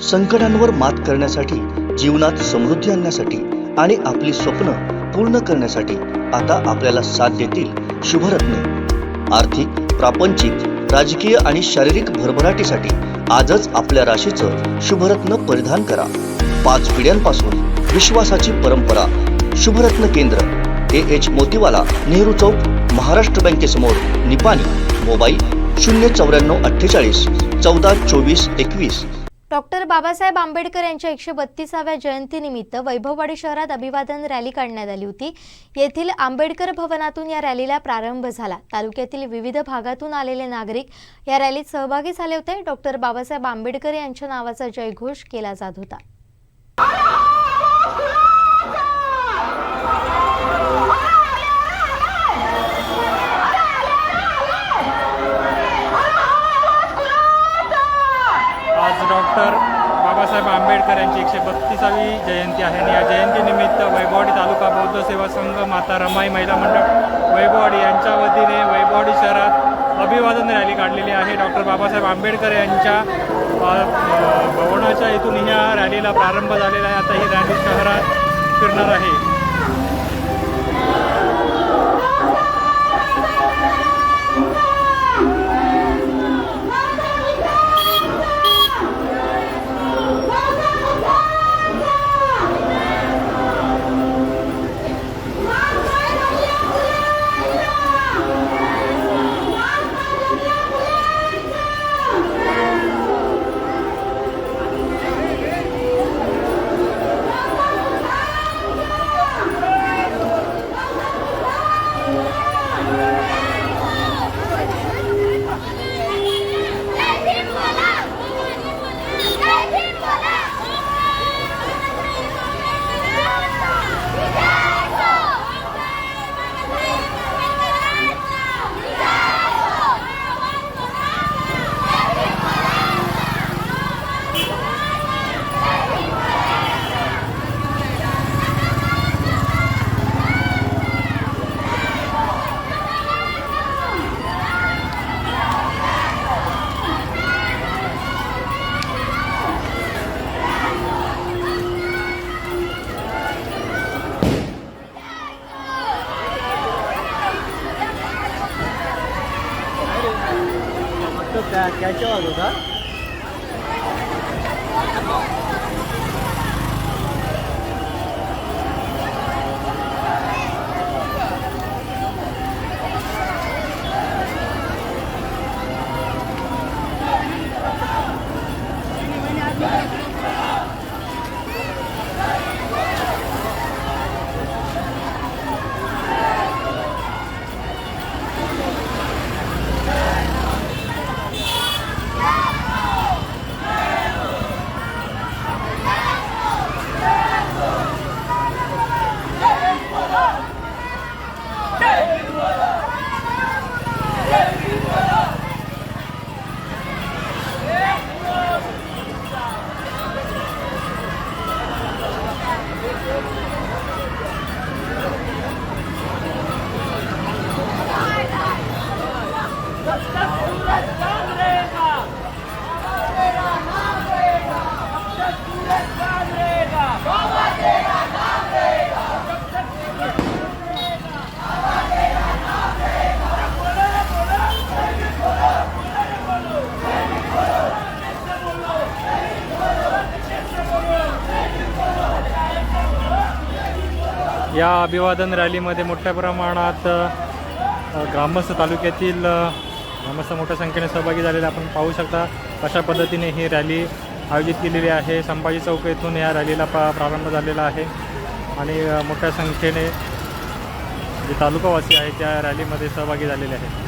संकटांवर मात करण्यासाठी, जीवनात समृद्धी आणण्यासाठी आणि आपली स्वप्न पूर्ण करण्यासाठी आता आपल्याला साथ देतील शुभरत्न। आर्थिक, प्रापंचिक, राजकीय आणि शारीरिक भरभराटीसाठी आजच आपल्या राशीचं शुभरत्न परिधान करा। 5 पिढ्यांपासून विश्वासाची परंपरा। शुभरत्न केंद्र AH मोतीवाला, नेहरू चौक, महाराष्ट्र बँकेसमोर, निपाणी। मोबाईल 09448 14 24 21। डॉक्टर बाबासाहेब आंबेडकर यांच्या 132व्या जयंतीनिमित्त वैभववाडी शहरात अभिवादन रॅली काढण्यात आली होती। येथील आंबेडकर भवनातून या रॅलीला प्रारंभ झाला। तालुक्यातील विविध भागातून आलेले नागरिक या रॅलीत सहभागी झाले होते। डॉक्टर बाबासाहेब आंबेडकर यांच्या नावाचा जयघोष केला जात होता। आज डॉक्टर बाबासाहेब आंबेडकर यांची 132वी जयंती आहे आणि या जयंतीनिमित्त वैभववाडी तालुका बौद्ध सेवा संघ, माता रमाई महिला मंडळ वैभववाडी यांच्या वतीने वैभववाडी शहरात अभिवादन रॅली काढलेली आहे। डॉक्टर बाबासाहेब आंबेडकर यांच्या भवनाच्या इथून या रॅलीला प्रारंभ झालेला आहे। आता ही रॅली शहरात फिरणार आहे। क्या चालू था? या अभिवादन रॅलीमध्ये मोठ्या प्रमाणात ग्रामस्थ तालुक्यातील ग्रामस्थ मोठ्या संख्येने सहभागी झालेले आपण पाहू शकता। अशा पद्धतीने ही रॅली आयोजित केलेली आहे। संभाजी चौक येथून या रॅलीला प्रारंभ झालेला आहे आणि मोठ्या संख्येने जे तालुकावासी आहेत त्या रॅलीमध्ये सहभागी झालेले आहेत।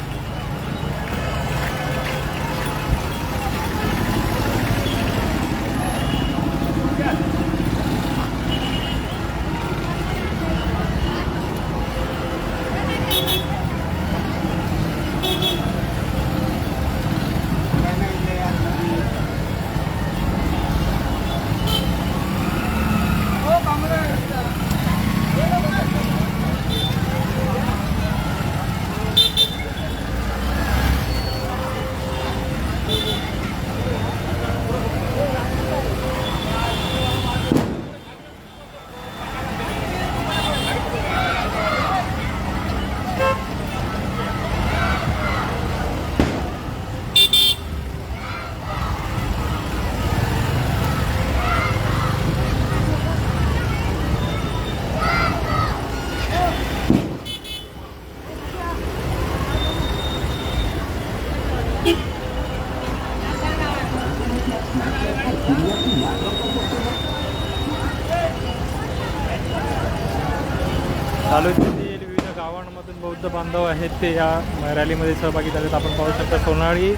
तालुक्यातील विविध गावांमधून बौद्ध बांधव आहेत ते या रॅलीमध्ये सहभागी झालेत. आपण पाहू शकता सोनाळी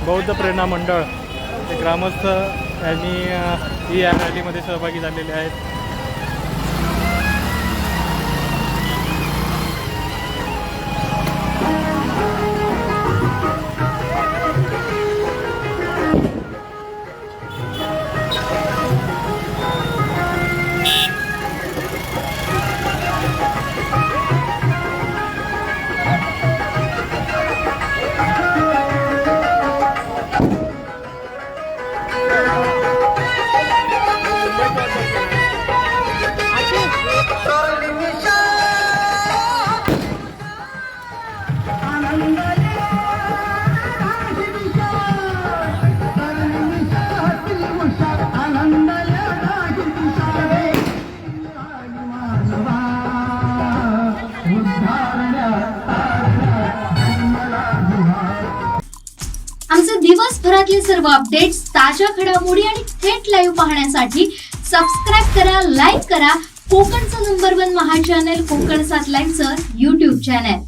बौद्ध प्रेरणा मंडळ ते ग्रामस्थ यांनी या रॅलीमध्ये सहभागी झालेले आहेत. आमचे दिवसभरातले सर्व अपडेट्स, ताज्या घडामोडी आणि थेट लाईव्ह पाहण्यासाठी सबस्क्राईब करा, लाईक करा कोकणचं नंबर 1 महा चॅनल कोकण 7 लाईव्हचं YouTube चॅनल.